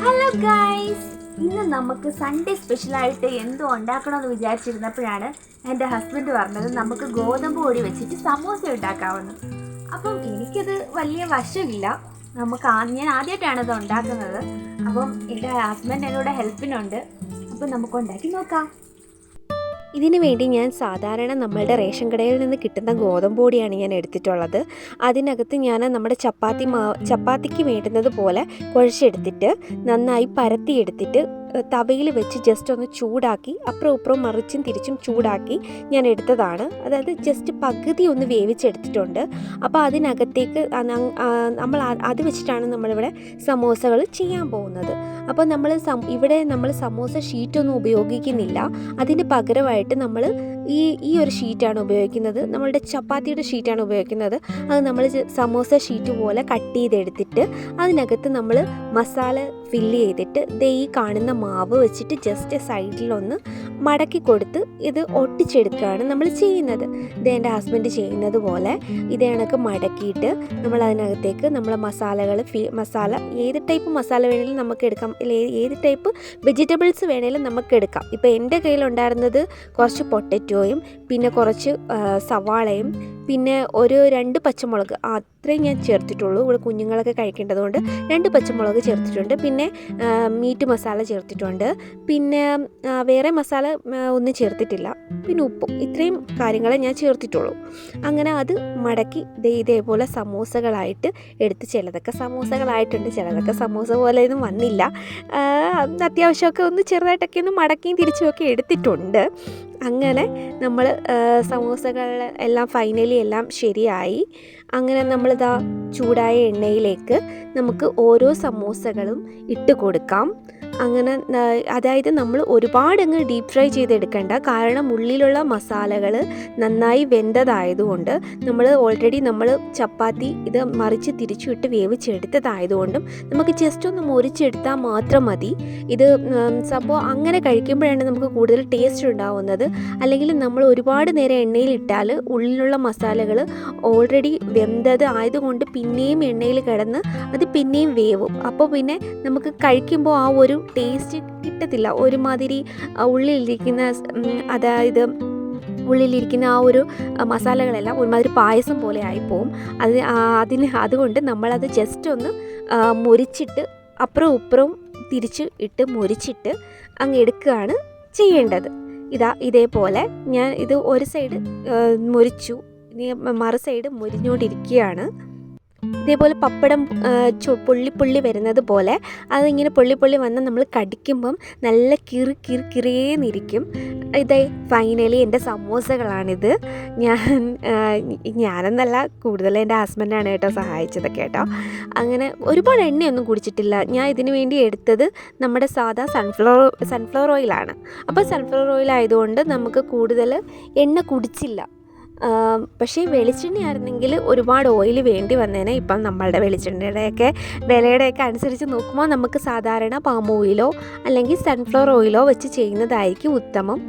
Hello guys, ഇന്ന് നമുക്ക് Sunday സ്പെഷ്യലായിട്ട് എന്തോ ഉണ്ടാക്കണമെന്ന് വിചാരിച്ചിരുന്നപ്പോഴാണ് എൻ്റെ ഹസ്ബൻഡ് പറഞ്ഞത് നമുക്ക് ഗോതമ്പ് പൊടി വെച്ചിട്ട് സമോസ ഉണ്ടാക്കാമെന്ന്. അപ്പം എനിക്കത് വലിയ വശമില്ല. ഞാൻ ആദ്യമായിട്ടാണ് ഇത് ഉണ്ടാക്കുന്നത്. അപ്പം എൻ്റെ ഹസ്ബൻഡ് എന്നോട് ഹെൽപ്പിനുണ്ട്. അപ്പം നമുക്ക് ഉണ്ടാക്കി നോക്കാം. ഇതിനു വേണ്ടി ഞാൻ സാധാരണ നമ്മളുടെ റേഷൻ കടയിൽ നിന്ന് കിട്ടുന്ന ഗോതമ്പ് പൊടിയാണ് ഞാൻ എടുത്തിട്ടുള്ളത്. അതിനകത്ത് ഞാൻ നമ്മുടെ ചപ്പാത്തിക്ക് വേണ്ടുന്നത് പോലെ കുഴച്ചെടുത്തിട്ട് നന്നായി പരത്തിയെടുത്തിട്ട് തവയിൽ വെച്ച് ജസ്റ്റ് ഒന്ന് ചൂടാക്കി അപ്പുറം ഇപ്പുറം മറിച്ചും തിരിച്ചും ചൂടാക്കി ഞാൻ എടുത്തതാണ്. അതായത് ജസ്റ്റ് പകുതി ഒന്ന് വേവിച്ചെടുത്തിട്ടുണ്ട്. അപ്പോൾ അതിനകത്തേക്ക് നമ്മൾ അത് വെച്ചിട്ടാണ് നമ്മളിവിടെ സമോസകൾ ചെയ്യാൻ പോകുന്നത്. അപ്പോൾ ഇവിടെ നമ്മൾ സമോസ ഷീറ്റൊന്നും ഉപയോഗിക്കുന്നില്ല. അതിന് പകരമായിട്ട് നമ്മൾ ഈ ഒരു ഷീറ്റാണ് ഉപയോഗിക്കുന്നത്. നമ്മളുടെ ചപ്പാത്തിയുടെ ഷീറ്റാണ് ഉപയോഗിക്കുന്നത്. അത് നമ്മൾ സമോസ ഷീറ്റ് പോലെ കട്ട് ചെയ്തെടുത്തിട്ട് അതിനകത്ത് നമ്മൾ മസാല ഫില്ല് ചെയ്തിട്ട് ഈ കാണുന്ന മാവ് വെച്ചിട്ട് ജസ്റ്റ് സൈഡിലൊന്ന് മടക്കി കൊടുത്ത് ഇത് ഒട്ടിച്ചെടുക്കുകയാണ് നമ്മൾ ചെയ്യുന്നത്. ഇത് എൻ്റെ ഹസ്ബൻഡ് ചെയ്യുന്നത് പോലെ ഇത് കണക്ക് മടക്കിയിട്ട് നമ്മൾ അതിനകത്തേക്ക് നമ്മൾ മസാല ഏത് ടൈപ്പ് മസാല വേണമെങ്കിലും നമുക്ക് എടുക്കാം, ഏത് ടൈപ്പ് വെജിറ്റബിൾസ് വേണമെങ്കിലും നമുക്ക് എടുക്കാം. ഇപ്പോൾ എൻ്റെ കയ്യിലുണ്ടായിരുന്നത് കുറച്ച് പൊട്ടറ്റോയും പിന്നെ കുറച്ച് സവാളയും പിന്നെ ഒരു 2 പച്ചമുളക്, അത്രയും ഞാൻ ചേർത്തിട്ടുള്ളൂ. ഇവിടെ കുഞ്ഞുങ്ങളൊക്കെ കഴിക്കേണ്ടതുകൊണ്ട് 2 പച്ചമുളക് ചേർത്തിട്ടുണ്ട്. പിന്നെ മീറ്റ് മസാല ചേർത്തിട്ടുണ്ട്. പിന്നെ വേറെ മസാല ഒന്നും ചേർത്തിട്ടില്ല. പിന്നെ ഉപ്പും, ഇത്രയും കാര്യങ്ങളെ ഞാൻ ചേർത്തിട്ടുള്ളൂ. അങ്ങനെ അത് മടക്കി ഇതേപോലെ സമോസകളായിട്ട് എടുത്ത്, ചിലതൊക്കെ സമോസകളായിട്ടുണ്ട്, ചിലതൊക്കെ സമോസ പോലെ ഒന്നും വന്നില്ല. അത്യാവശ്യമൊക്കെ ഒന്ന് ചെറുതായിട്ടൊക്കെ ഒന്ന് മടക്കിയും തിരിച്ചുമൊക്കെ എടുത്തിട്ടുണ്ട്. അങ്ങനെ നമ്മൾ സമോസകൾ എല്ലാം ഫൈനലി എല്ലാം ശരിയായി. അങ്ങനെ നമ്മളിതാ ചൂടായ എണ്ണയിലേക്ക് നമുക്ക് ഓരോ സമോസകളും ഇട്ട് കൊടുക്കാം. അങ്ങനെ അതായത് നമ്മൾ ഒരുപാടങ്ങ് ഡീപ്പ് ഫ്രൈ ചെയ്തെടുക്കേണ്ട, കാരണം ഉള്ളിലുള്ള മസാലകൾ നന്നായി വെന്തതായതുകൊണ്ട് നമ്മൾ ചപ്പാത്തി ഇത് മറിച്ച് തിരിച്ചു ഇട്ട് വേവിച്ചെടുത്തതായതുകൊണ്ടും നമുക്ക് ജസ്റ്റ് ഒന്ന് മുറിച്ചെടുത്താൽ മാത്രം മതി. ഇത് സംഭവം അങ്ങനെ കഴിക്കുമ്പോഴാണ് നമുക്ക് കൂടുതൽ ടേസ്റ്റ് ഉണ്ടാവുന്നത്. അല്ലെങ്കിൽ നമ്മൾ ഒരുപാട് നേരം എണ്ണയിലിട്ടാൽ ഉള്ളിലുള്ള മസാലകൾ ഓൾറെഡി വെന്തത് ആയതുകൊണ്ട് പിന്നെയും എണ്ണയിൽ കിടന്ന് അത് പിന്നെയും വേവും. അപ്പോൾ പിന്നെ നമുക്ക് കഴിക്കുമ്പോൾ ആ ഒരു ടേസ്റ്റ് കിട്ടത്തില്ല. ഒരുമാതിരി ഉള്ളിലിരിക്കുന്ന ആ ഒരു മസാലകളെല്ലാം ഒരുമാതിരി പായസം പോലെ ആയിപ്പോവും. അതുകൊണ്ട് നമ്മളത് ജസ്റ്റ് ഒന്ന് മുരിച്ചിട്ട് അപ്പുറവും ഇപ്പുറവും തിരിച്ച് ഇട്ട് മുരിച്ചിട്ട് അങ്ങ് എടുക്കുകയാണ് ചെയ്യേണ്ടത്. ഇതേപോലെ ഞാൻ ഇത് ഒരു സൈഡ് മുരിച്ചു, ഇനി മറു സൈഡ് മുരിഞ്ഞുകൊണ്ടിരിക്കുകയാണ്. ഇതേപോലെ പപ്പടം പുള്ളി വരുന്നത് പോലെ അതിങ്ങനെ പൊള്ളി വന്ന് നമ്മൾ കടിക്കുമ്പം നല്ല കിറിയേന്നിരിക്കും. ഫൈനലി എൻ്റെ സമോസകളാണിത്. ഞാനെന്നല്ല, കൂടുതൽ എൻ്റെ ഹസ്ബൻഡാണ് കേട്ടോ സഹായിച്ചതൊക്കെ കേട്ടോ. അങ്ങനെ ഒരുപാട് എണ്ണയൊന്നും കുടിച്ചിട്ടില്ല. ഞാൻ ഇതിനു വേണ്ടി എടുത്തത് നമ്മുടെ സാധാ സൺഫ്ലവർ ഓയിലാണ്. അപ്പോൾ സൺഫ്ലവർ ഓയിൽ ആയതുകൊണ്ട് നമുക്ക് കൂടുതൽ എണ്ണ കുടിച്ചില്ല. പക്ഷേ വെളിച്ചെണ്ണയായിരുന്നെങ്കിൽ ഒരുപാട് ഓയിൽ വേണ്ടി വന്നേനെ. ഇപ്പം നമ്മളുടെ വെളിച്ചെണ്ണയുടെയൊക്കെ വിലയുടെയൊക്കെ അനുസരിച്ച് നോക്കുമ്പോൾ നമുക്ക് സാധാരണ പാം ഓയിലോ അല്ലെങ്കിൽ സൺഫ്ലവർ ഓയിലോ വെച്ച് ചെയ്യുന്നതായിരിക്കും ഉത്തമം.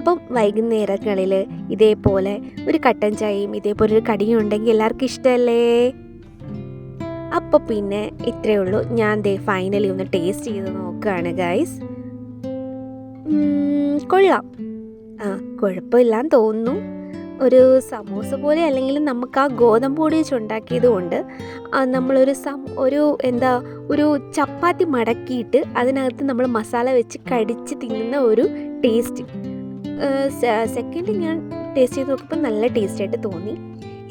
അപ്പം വൈകുന്നേരങ്ങളിൽ ഇതേപോലെ ഒരു കട്ടൻ ചായയും ഇതേപോലെ ഒരു കടിയും ഉണ്ടെങ്കിൽ എല്ലാവർക്കും ഇഷ്ടമല്ലേ? അപ്പോൾ പിന്നെ ഇത്രയേ ഉള്ളൂ. ഞാൻ ഫൈനലി ഒന്ന് ടേസ്റ്റ് ചെയ്ത് നോക്കുകയാണ് ഗൈസ്. കൊള്ളാം, കുഴപ്പമില്ലാന്ന് തോന്നുന്നു. ഒരു സമൂസ പോലെ അല്ലെങ്കിൽ നമുക്ക് ആ ഗോതമ്പ് പൊടി വെച്ചുണ്ടാക്കിയത് കൊണ്ട് ഒരു ചപ്പാത്തി മടക്കിയിട്ട് അതിനകത്ത് നമ്മൾ മസാല വെച്ച് കടിച്ച് തിന്നുന്ന ഒരു ടേസ്റ്റ്. സെക്കൻഡ് ഞാൻ ടേസ്റ്റ് ചെയ്ത് നോക്കുമ്പോൾ നല്ല ടേസ്റ്റായിട്ട് തോന്നി.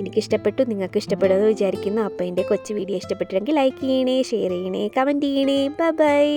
എനിക്കിഷ്ടപ്പെട്ടു, നിങ്ങൾക്ക് ഇഷ്ടപ്പെടുമെന്ന് വിചാരിക്കുന്നു. അപ്പോൾ എൻ്റെ കൊച്ചു വീഡിയോ ഇഷ്ടപ്പെട്ടിട്ടുണ്ടെങ്കിൽ ലൈക്ക് ചെയ്യണേ, ഷെയർ ചെയ്യണേ, കമൻറ്റ് ചെയ്യണേ. ബൈ.